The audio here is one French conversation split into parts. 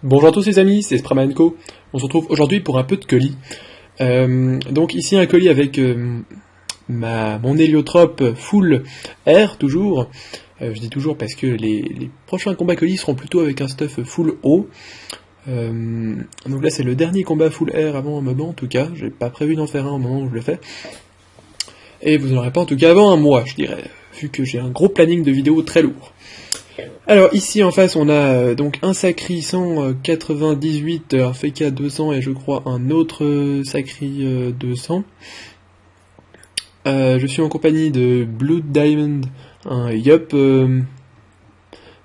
Bonjour à tous les amis, c'est Sprama & Co. On se retrouve aujourd'hui pour un peu de colis. Donc ici un colis avec mon héliotrope full air toujours. Je dis toujours parce que les prochains combats colis seront plutôt avec un stuff full eau. Donc là c'est le dernier combat full air avant un moment en tout cas. J'ai pas prévu d'en faire un au moment où je le fais. Et vous n'en aurez pas en tout cas avant un mois je dirais, vu que j'ai un gros planning de vidéos très lourd. Alors ici en face on a donc un Sakri 198, un FK 200 et je crois un autre Sakri 200. Je suis en compagnie de Blood Diamond, un Yup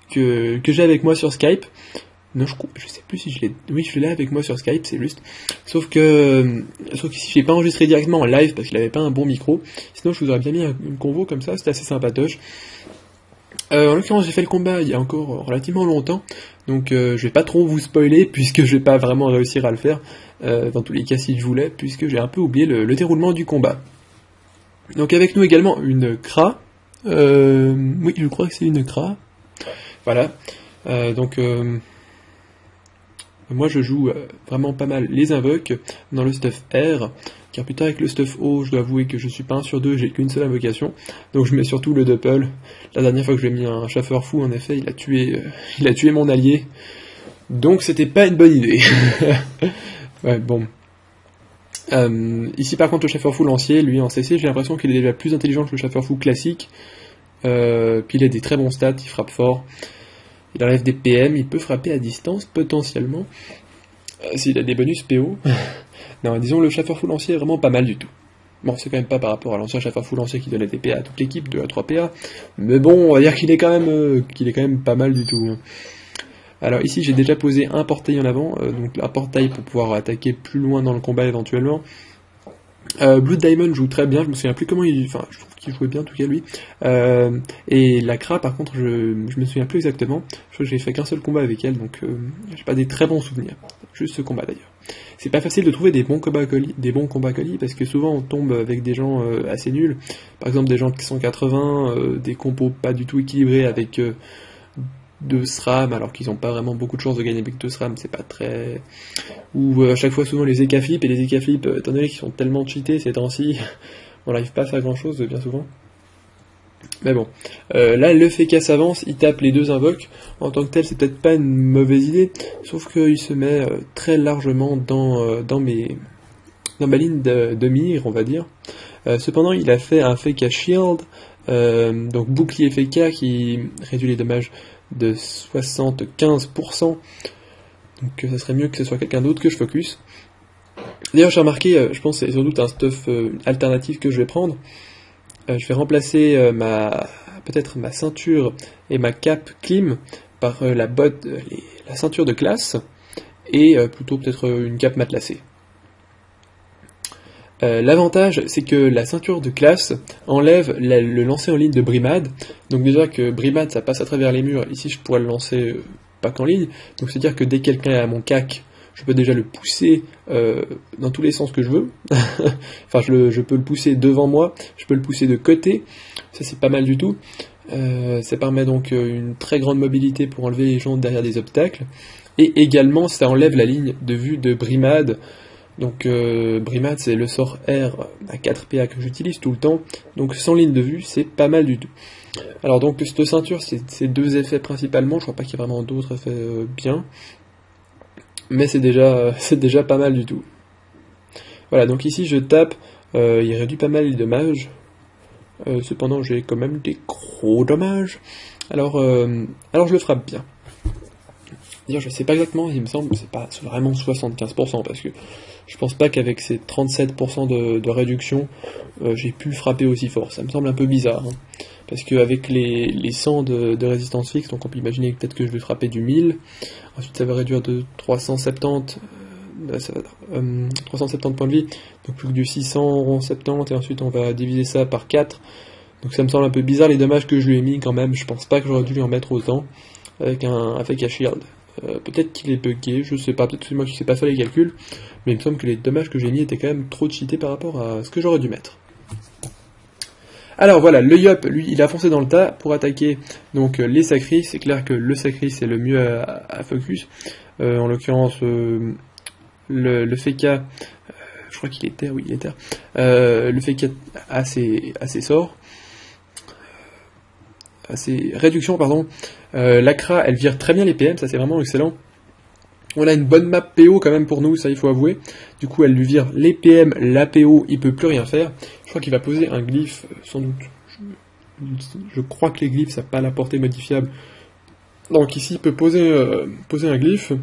que j'ai avec moi sur Skype. Non, je sais plus si je l'ai... Oui, je l'ai avec moi sur Skype, c'est juste. Sauf qu'ici, je l'ai pas enregistré directement en live parce qu'il avait pas un bon micro. Sinon, je vous aurais bien mis une convo comme ça, c'était assez sympatoche. En l'occurrence, j'ai fait le combat il y a encore relativement longtemps, donc je vais pas trop vous spoiler puisque je vais pas vraiment réussir à le faire, dans tous les cas si je voulais, puisque j'ai un peu oublié le déroulement du combat. Donc avec nous également une Kra, oui je crois que c'est une Kra, voilà, moi je joue vraiment pas mal les invoques dans le stuff R, car plus tard avec le stuff O, je dois avouer que je suis pas 1 sur 2, j'ai qu'une seule invocation, donc je mets surtout le Doppel. La dernière fois que j'ai mis un chasseur fou, en effet, il a tué mon allié, donc c'était pas une bonne idée. Ouais, bon. Ici par contre le chasseur fou lancier, lui en CC, j'ai l'impression qu'il est déjà plus intelligent que le chasseur fou classique, puis il a des très bons stats, il frappe fort. Il enlève des PM, il peut frapper à distance, potentiellement, s'il a des bonus PO. Non, disons, le chasseur fou lancier est vraiment pas mal du tout. Bon, c'est quand même pas par rapport à l'ancien chasseur fou lancier qui donnait des PA à toute l'équipe, 2 à 3 PA, mais bon, on va dire qu'il est quand même pas mal du tout. Alors ici, j'ai déjà posé un portail en avant, donc un portail pour pouvoir attaquer plus loin dans le combat éventuellement. Blood Diamond joue très bien, je me souviens plus comment je trouve qu'il jouait bien en tout cas lui. Et la Kra par contre je me souviens plus exactement, je crois que j'ai fait qu'un seul combat avec elle, donc j'ai pas des très bons souvenirs, juste ce combat d'ailleurs. C'est pas facile de trouver des bons combats colis, parce que souvent on tombe avec des gens assez nuls, par exemple des gens qui sont 80, des compos pas du tout équilibrés avec 2 SRAM, alors qu'ils ont pas vraiment beaucoup de chances de gagner avec 2 SRAM, c'est pas très... Ou à chaque fois souvent les EK flip, et les EK flip, étant donné qu'ils sont tellement cheatés ces temps-ci, on n'arrive pas à faire grand chose bien souvent. Mais bon, là le FK s'avance, il tape les 2 invoques, en tant que tel c'est peut-être pas une mauvaise idée, sauf qu'il se met très largement dans ma ligne de mire, on va dire. Cependant il a fait un FK shield, donc bouclier FK qui réduit les dommages de 75%, donc ça serait mieux que ce soit quelqu'un d'autre que je focus. D'ailleurs j'ai remarqué, je pense que c'est sans doute un stuff alternatif que je vais prendre. Je vais remplacer peut-être ma ceinture et ma cape clim par la ceinture de classe, et plutôt peut-être une cape matelassée. L'avantage, c'est que la ceinture de classe enlève le lancer en ligne de Brimad, donc déjà que Brimad ça passe à travers les murs, ici je pourrais le lancer pas qu'en ligne, donc c'est-à-dire que dès que quelqu'un est à mon cac, je peux déjà le pousser dans tous les sens que je veux, enfin je peux le pousser devant moi, je peux le pousser de côté, ça c'est pas mal du tout, ça permet donc une très grande mobilité pour enlever les gens derrière des obstacles, et également ça enlève la ligne de vue de Brimad. Donc Brimad c'est le sort R à 4 PA que j'utilise tout le temps, donc sans ligne de vue c'est pas mal du tout. Alors donc cette ceinture c'est 2 effets principalement, je crois pas qu'il y ait vraiment d'autres effets bien, mais c'est déjà pas mal du tout. Voilà, donc ici je tape, il réduit pas mal les dommages, cependant j'ai quand même des gros dommages, alors je le frappe bien. D'ailleurs, je sais pas exactement, il me semble que c'est pas vraiment 75%, parce que je pense pas qu'avec ces 37% de réduction, j'ai pu frapper aussi fort. Ça me semble un peu bizarre, hein. Parce qu'avec les 100 de résistance fixe, donc on peut imaginer peut-être que je vais frapper du 1000, ensuite ça va réduire de 370, 370 points de vie, donc plus que du 670, et ensuite on va diviser ça par 4, donc ça me semble un peu bizarre les dommages que je lui ai mis quand même, je pense pas que j'aurais dû lui en mettre autant, avec un shield. Peut-être qu'il est bugué, je sais pas, peut-être que c'est moi qui sais pas faire les calculs, mais il me semble que les dommages que j'ai mis étaient quand même trop cheatés par rapport à ce que j'aurais dû mettre. Alors voilà, le Yup, lui, il a foncé dans le tas pour attaquer donc les Sakri. C'est clair que le Sakri c'est le mieux à focus. En l'occurrence, le Feka, je crois qu'il est terre, oui il est terre, le Feka a ses sorts, a ses réductions, pardon. L'Acra, elle vire très bien les PM, ça c'est vraiment excellent. On a une bonne map PO quand même pour nous, ça il faut avouer. Du coup, elle lui vire les PM, la PO, il peut plus rien faire. Je crois qu'il va poser un glyphe, sans doute. Je crois que les glyphes, ça n'a pas la portée modifiable. Donc ici, il peut poser un glyphe.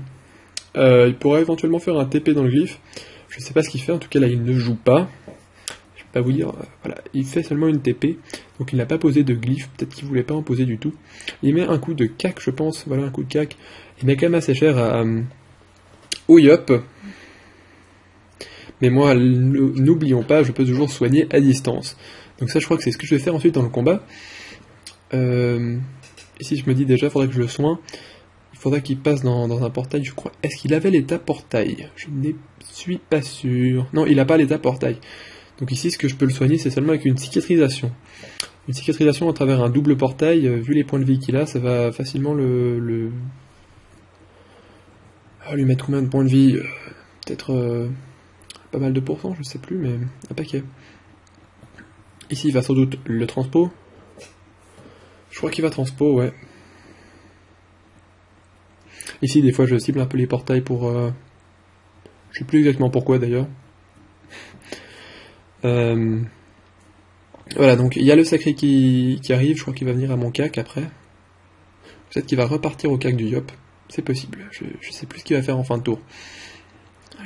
Il pourrait éventuellement faire un TP dans le glyphe. Je sais pas ce qu'il fait, en tout cas là, il ne joue pas. Je vais pas vous dire, voilà, il fait seulement une TP. Donc il n'a pas posé de glyphe, peut-être qu'il voulait pas en poser du tout. Il met un coup de cac, je pense, voilà, un coup de cac. Il met quand même assez cher au Yop. Mais moi, n'oublions pas, je peux toujours soigner à distance. Donc ça, je crois que c'est ce que je vais faire ensuite dans le combat. Ici, je me dis déjà, il faudrait que je le soigne. Il faudrait qu'il passe dans un portail, je crois. Est-ce qu'il avait l'état portail? Je ne suis pas sûr. Non, il n'a pas l'état portail. Donc ici, ce que je peux le soigner, c'est seulement avec une cicatrisation. Une cicatrisation à travers un double portail, vu les points de vie qu'il a, ça va facilement lui mettre combien de points de vie? Peut-être pas mal de pourcents, je sais plus, mais un paquet. Ici, il va sans doute le transpo. Je crois qu'il va transpo, ouais. Ici, des fois, je cible un peu les portails pour... je sais plus exactement pourquoi, d'ailleurs. Voilà, donc il y a le sacré qui arrive, je crois qu'il va venir à mon cac après. Peut-être qu'il va repartir au cac du Yop. C'est possible, je sais plus ce qu'il va faire en fin de tour.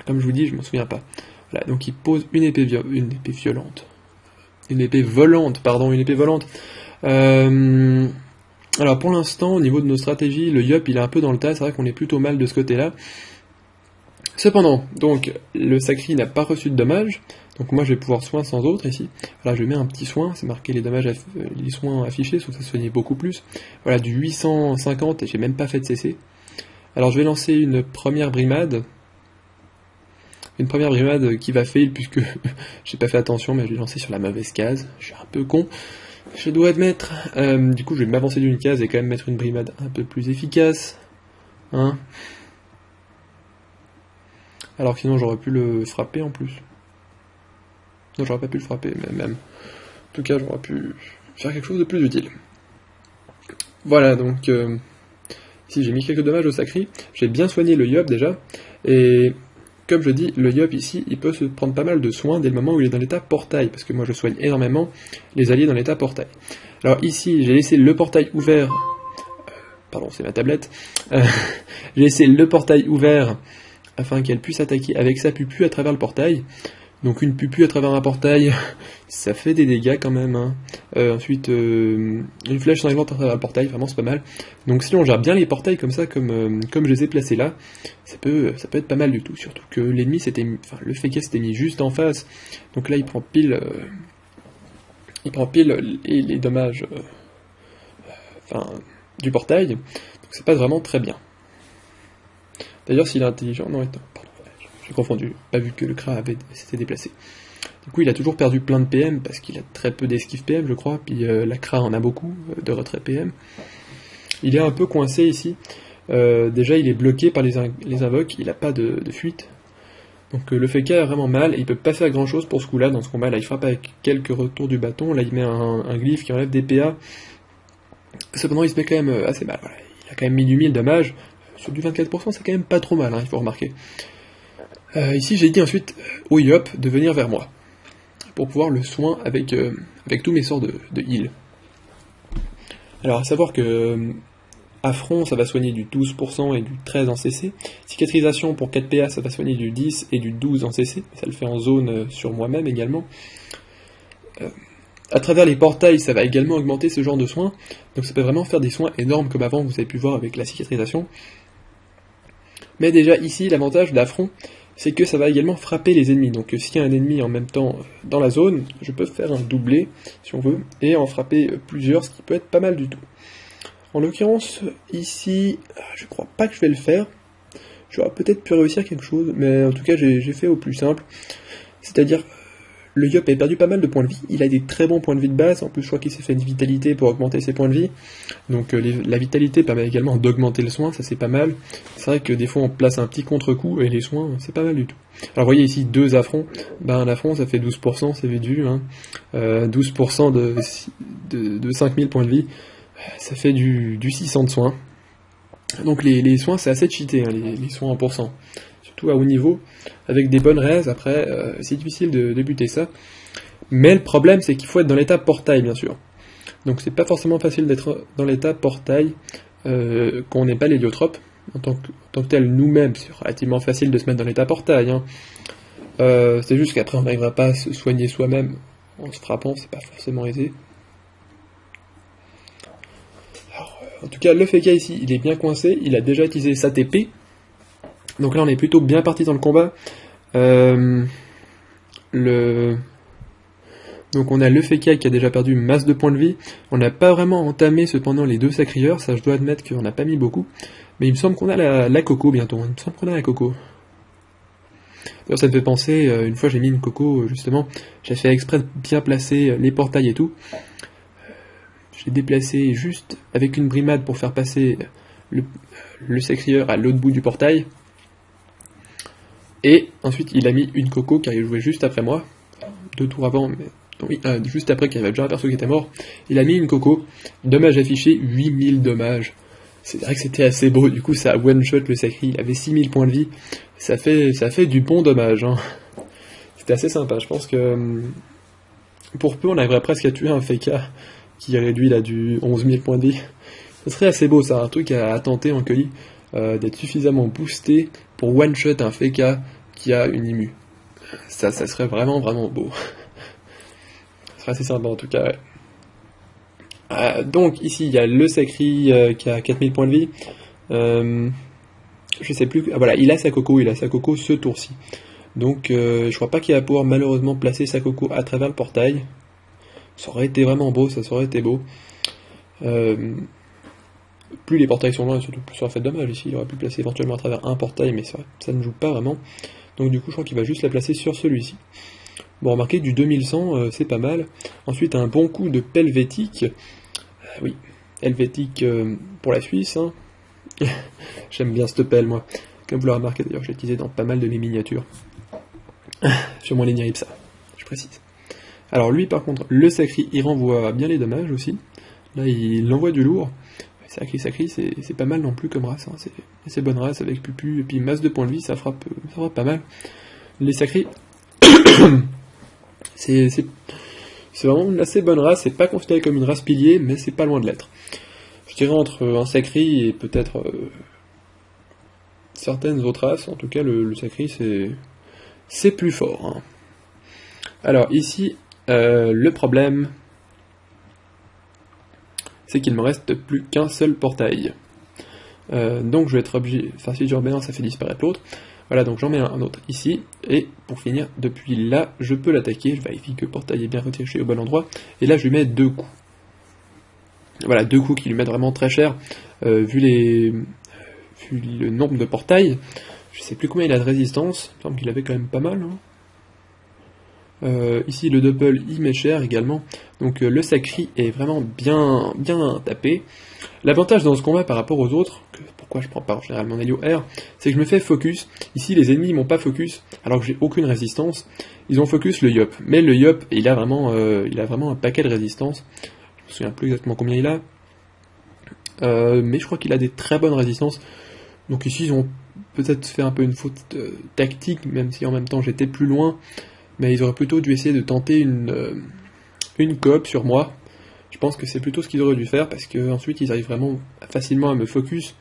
Comme je vous dis, je m'en souviens pas. Voilà, donc il pose une épée violente. Une épée volante, pardon, une épée volante. Alors pour l'instant, au niveau de nos stratégies, le Yop il est un peu dans le tas, c'est vrai qu'on est plutôt mal de ce côté-là. Cependant, donc, le Sacri n'a pas reçu de dommages, donc moi je vais pouvoir soin sans autre ici. Voilà, je mets un petit soin, c'est marqué les dommages, les soins affichés, sauf que ça soignait beaucoup plus. Voilà, du 850 et j'ai même pas fait de CC. Alors je vais lancer une première brimade. Une première brimade qui va fail puisque j'ai pas fait attention, mais je l'ai lancé sur la mauvaise case. Je suis un peu con, je dois admettre. Du coup je vais m'avancer d'une case et quand même mettre une brimade un peu plus efficace. Hein. Alors que sinon j'aurais pu le frapper en plus. Non, j'aurais pas pu le frapper, mais même. En tout cas, j'aurais pu faire quelque chose de plus utile. Voilà, donc... ici, j'ai mis quelques dommages au Sacri. J'ai bien soigné le Yop déjà. Et comme je dis, le Yop ici, il peut se prendre pas mal de soins dès le moment où il est dans l'état portail. Parce que moi, je soigne énormément les alliés dans l'état portail. Alors ici, j'ai laissé le portail ouvert... pardon, c'est ma tablette. J'ai laissé le portail ouvert afin qu'elle puisse attaquer avec sa pupu à travers le portail. Donc une pupu à travers un portail, ça fait des dégâts quand même. Hein. Ensuite, une flèche sanglante à travers un portail, vraiment c'est pas mal. Donc si on gère bien les portails comme ça, comme je les ai placés là, ça peut être pas mal du tout. Surtout que l'ennemi le Feka s'était mis juste en face. Donc là il prend pile les dommages du portail. Donc c'est pas vraiment très bien. D'ailleurs s'il est intelligent, non attends, pardon. J'ai confondu, pas vu que le Kra s'était déplacé. Du coup, il a toujours perdu plein de PM, parce qu'il a très peu d'esquive PM, je crois, puis la Kra en a beaucoup, de retrait PM. Il est un peu coincé ici. Déjà, il est bloqué par les invoques, il n'a pas de fuite. Donc le Feka est vraiment mal, et il peut pas faire grand chose pour ce coup-là, dans ce combat-là. Il frappe avec quelques retours du bâton, là il met un glyphe qui enlève des PA. Cependant, il se met quand même assez mal. Voilà. Il a quand même mis du 1000 dommages. Sur du 24%, c'est quand même pas trop mal, hein, il faut remarquer. Ici, j'ai dit ensuite au Yop de venir vers moi, pour pouvoir le soin avec tous mes sorts de heal. Alors, à savoir que à front, ça va soigner du 12% et du 13 en CC. Cicatrisation pour 4 PA, ça va soigner du 10 et du 12 en CC. Ça le fait en zone sur moi-même également. À travers les portails, ça va également augmenter ce genre de soins. Donc ça peut vraiment faire des soins énormes comme avant, vous avez pu voir avec la cicatrisation. Mais déjà ici, l'avantage d'affront, c'est que ça va également frapper les ennemis. Donc s'il y a un ennemi en même temps dans la zone, je peux faire un doublé, si on veut, et en frapper plusieurs, ce qui peut être pas mal du tout. En l'occurrence, ici, je crois pas que je vais le faire. J'aurais peut-être pu réussir quelque chose, mais en tout cas j'ai fait au plus simple. C'est-à-dire, Le Yop a perdu pas mal de points de vie, il a des très bons points de vie de base, en plus je crois qu'il s'est fait une vitalité pour augmenter ses points de vie, donc la vitalité permet également d'augmenter le soin, ça c'est pas mal. C'est vrai que des fois on place un petit contre-coup et les soins c'est pas mal du tout. Alors vous voyez ici 2 affronts, un affront ça fait 12%, c'est vu, hein. 12% de 5000 points de vie, ça fait du 600 de soins. Donc les soins c'est assez cheaté, hein, les soins en pourcent. Surtout à haut niveau, avec des bonnes raises, après, c'est difficile de buter ça. Mais le problème, c'est qu'il faut être dans l'état portail, bien sûr. Donc c'est pas forcément facile d'être dans l'état portail quand on n'est pas l'héliotrope. En tant que tel, nous-mêmes, c'est relativement facile de se mettre dans l'état portail. Hein. C'est juste qu'après, on n'arrivera pas à se soigner soi-même en se frappant, c'est pas forcément aisé. Alors, en tout cas, le Feka ici, il est bien coincé, il a déjà utilisé sa TP. Donc là on est plutôt bien parti dans le combat. Donc on a le Feka qui a déjà perdu masse de points de vie. On n'a pas vraiment entamé cependant les deux sacrieurs, ça je dois admettre qu'on n'a pas mis beaucoup. Mais il me semble qu'on a la Coco bientôt, il me semble qu'on a la Coco. D'ailleurs ça me fait penser, une fois j'ai mis une Coco justement, j'ai fait exprès de bien placer les portails et tout. J'ai déplacé juste avec une brimade pour faire passer le sacrieur à l'autre bout du portail. Et ensuite, il a mis une Coco qui arrive joué juste après moi, 2 tours avant, mais oui, juste après qu'il avait déjà un perso qui était mort. Il a mis une Coco, dommage affiché, 8000 dommages. C'est vrai que c'était assez beau, du coup ça one-shot le sacri, il avait 6000 points de vie, ça fait du bon dommage. Hein. C'était assez sympa, je pense que pour peu on arriverait presque à tuer un Feka qui réduit là du 11 000 points de vie. Ce serait assez beau ça, un truc à tenter en colis. D'être suffisamment boosté pour one-shot un Feka qui a une immu. Ça serait vraiment beau. Ça serait assez sympa en tout cas, ouais. Donc ici il y a le Sacri qui a 4000 points de vie. Je sais plus. Voilà, il a sa Coco ce tour-ci. Donc je crois pas qu'il va pouvoir malheureusement placer sa Coco à travers le portail. Ça aurait été vraiment beau, ça aurait été beau. Plus les portails sont loin, et surtout plus ça aurait fait de dommage ici. Il aurait pu placer éventuellement à travers un portail, mais ça ne joue pas vraiment. Donc du coup, je crois qu'il va juste la placer sur celui-ci. Bon, remarquez, du 2100, c'est pas mal. Ensuite, un bon coup de Helvétique. Oui, Helvétique pour la Suisse. Hein. J'aime bien cette pelle, moi. Comme vous l'aurez remarqué, d'ailleurs, je l'ai utilisé dans pas mal de mes miniatures. Sur mon ligne ça, je précise. Alors lui, par contre, le Sacri, il renvoie bien les dommages aussi. Là, il envoie du lourd. Sacri, c'est pas mal non plus comme race, hein. C'est bonne race avec Pupu, et puis masse de points de vie, ça frappe pas mal. Les Sacri, c'est vraiment une assez bonne race, c'est pas considéré comme une race pilier, mais c'est pas loin de l'être. Je dirais entre un Sacri et peut-être certaines autres races, en tout cas le Sacri c'est plus fort. Hein. Alors ici, le problème, c'est qu'il me reste plus qu'un seul portail. Donc je vais être obligé, enfin si j'en mets un, ça fait disparaître l'autre. Voilà, donc j'en mets un autre ici, et pour finir, depuis là, je peux l'attaquer, je vérifie que le portail est bien retiré au bon endroit, et là je lui mets 2 coups. Voilà, 2 coups qui lui mettent vraiment très cher, vu le nombre de portails. Je sais plus combien il a de résistance, il me semble qu'il avait quand même pas mal. Hein. Ici le double il met cher également, donc le Sacri est vraiment bien tapé. L'avantage dans ce combat par rapport aux autres, pourquoi je prends pas en général mon Helio R, c'est que je me fais focus. Ici les ennemis m'ont pas focus, alors que j'ai aucune résistance. Ils ont focus le Yop, mais le Yop il a vraiment un paquet de résistance. Je me souviens plus exactement combien il a, mais je crois qu'il a des très bonnes résistances. Donc ici ils ont peut-être fait un peu une faute tactique, même si en même temps j'étais plus loin. Mais ils auraient plutôt dû essayer de tenter une coop sur moi. Je pense que c'est plutôt ce qu'ils auraient dû faire, parce que ensuite ils arrivent vraiment facilement à me focus.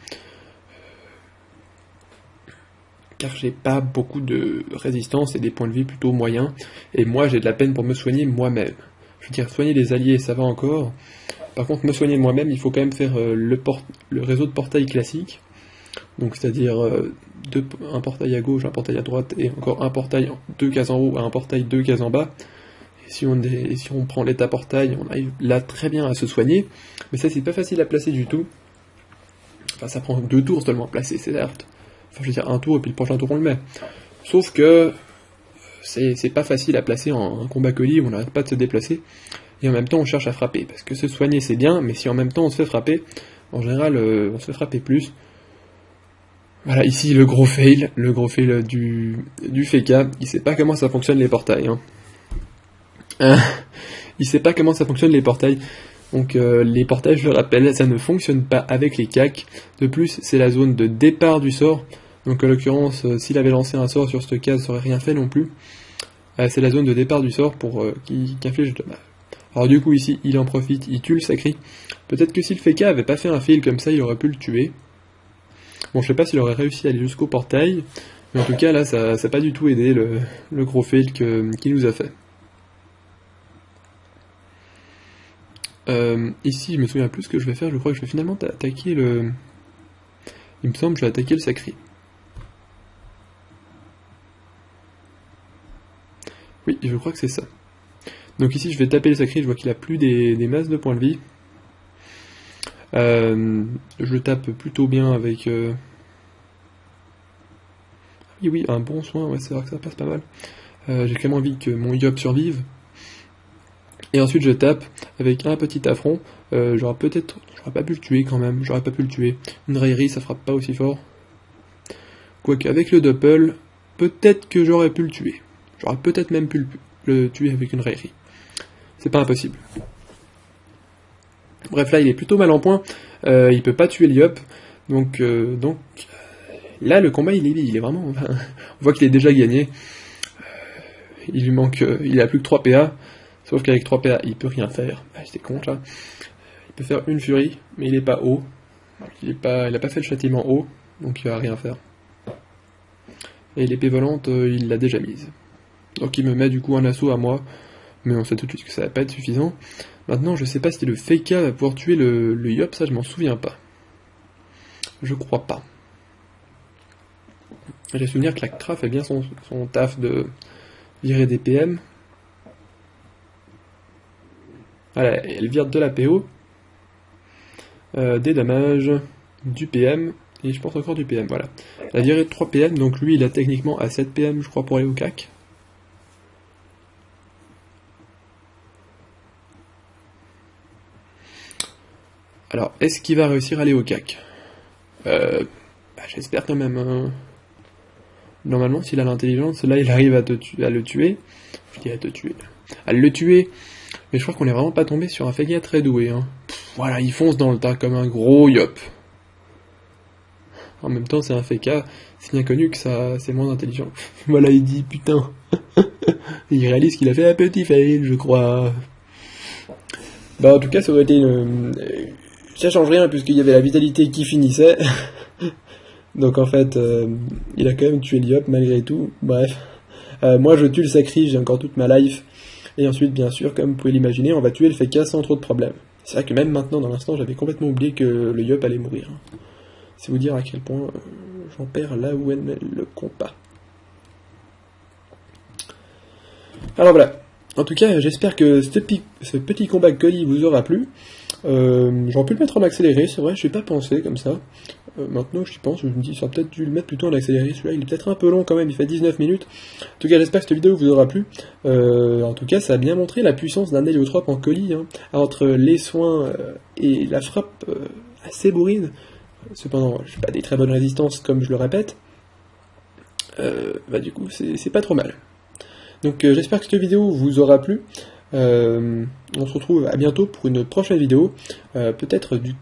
Car j'ai pas beaucoup de résistance et des points de vie plutôt moyens. Et moi j'ai de la peine pour me soigner moi-même. Je veux dire, soigner les alliés ça va encore. Par contre, me soigner moi-même, il faut quand même faire le réseau de portail classique. Donc c'est-à-dire un portail à gauche, un portail à droite, et encore un portail 2 cases en haut, et un portail 2 cases en bas. Et si on prend l'état portail, on arrive là très bien à se soigner, mais ça c'est pas facile à placer du tout. Enfin ça prend 2 tours seulement à placer, c'est certes. Enfin je veux dire un tour et puis le prochain tour on le met. Sauf que c'est pas facile à placer en un combat colis où on n'arrête pas de se déplacer, et en même temps on cherche à frapper, parce que se soigner c'est bien, mais si en même temps on se fait frapper, en général on se fait frapper plus. Voilà, ici le gros fail du Feka, il sait pas comment ça fonctionne les portails. Il sait pas comment ça fonctionne les portails. Donc les portails, je le rappelle, ça ne fonctionne pas avec les CAC. De plus, c'est la zone de départ du sort. Donc en l'occurrence, s'il avait lancé un sort sur cette case, ça aurait rien fait non plus. C'est la zone de départ du sort pour qui inflige de dommage. Alors du coup ici, il en profite, il tue le sacré. Peut-être que si le Feka avait pas fait un fail comme ça, il aurait pu le tuer. Bon, je sais pas s'il aurait réussi à aller jusqu'au portail, mais en tout cas là, ça n'a pas du tout aidé le gros fail qu'il nous a fait. Ici, je me souviens plus ce que je vais faire, je crois que je vais finalement attaquer le... Il me semble que je vais attaquer le sacré. Oui, je crois que c'est ça. Donc ici, je vais taper le sacré, je vois qu'il a plus des masses de points de vie. Je le tape plutôt bien avec... Oui, un bon soin, ouais, c'est vrai que ça passe pas mal. J'ai quand même envie que mon Yop survive. Et ensuite je tape avec un petit affront. J'aurais pas pu le tuer quand même, j'aurais pas pu le tuer. Une raillerie, ça frappe pas aussi fort. Quoique avec le doppel, peut-être que j'aurais pu le tuer. J'aurais peut-être même pu le tuer avec une raillerie. C'est pas impossible. Bref, là il est plutôt mal en point. Il peut pas tuer le Yop. Donc là le combat il est vraiment... on voit qu'il est déjà gagné. Il lui manque... il a plus que 3 PA. Sauf qu'avec 3 PA, il peut rien faire. Ah, c'est con, là. Il peut faire une furie, mais il est pas haut. Il a pas fait le châtiment haut, donc il va rien faire. Et l'épée volante, il l'a déjà mise. Donc il me met du coup un assaut à moi, mais on sait tout de suite que ça va pas être suffisant. Maintenant, je sais pas si le Feka va pouvoir tuer le Yop, ça je m'en souviens pas. Je crois pas. J'ai souvenir que la CRA fait bien son taf de virer des PM. Voilà, elle vire de la PO, des dommages, du PM, et je pense encore du PM, voilà. Elle a viré 3 PM, donc lui il a techniquement à 7 PM je crois pour aller au CAC. Alors, est-ce qu'il va réussir à aller au CAC? J'espère quand même. Normalement, s'il a l'intelligence, là il arrive à le tuer. Je dis à le tuer. Mais je crois qu'on est vraiment pas tombé sur un Feka très doué. Voilà, il fonce dans le tas comme un gros Yop. En même temps, c'est un Feka, c'est bien connu que ça c'est moins intelligent. Voilà, il dit putain. Il réalise qu'il a fait un petit fail, je crois. Bah, en tout cas, ça aurait été ça change rien puisqu'il y avait la vitalité qui finissait. Donc en fait, il a quand même tué le Yop malgré tout. Bref. Moi, je tue le sacri, j'ai encore toute ma life. Et ensuite, bien sûr, comme vous pouvez l'imaginer, on va tuer le Feka sans trop de problèmes. C'est vrai que même maintenant, dans l'instant, j'avais complètement oublié que le Yop allait mourir. C'est vous dire à quel point j'en perds là où elle met le compas. Alors voilà. En tout cas, j'espère que ce petit combat colis vous aura plu. J'aurais pu le mettre en accéléré, c'est vrai, je n'ai pas pensé comme ça. Maintenant j'y pense, je me dis, ça aurait peut-être dû le mettre plutôt en accéléré, celui-là il est peut-être un peu long quand même, il fait 19 minutes. En tout cas j'espère que cette vidéo vous aura plu. En tout cas ça a bien montré la puissance d'un héliotrope en colis, entre les soins et la frappe assez bourrine. Cependant, j'ai pas des très bonnes résistances comme je le répète. Du coup c'est pas trop mal. Donc j'espère que cette vidéo vous aura plu. On se retrouve à bientôt pour une prochaine vidéo, peut-être du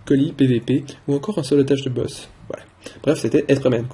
colis PVP ou encore un solotage de boss. Voilà. Bref, c'était Espremen.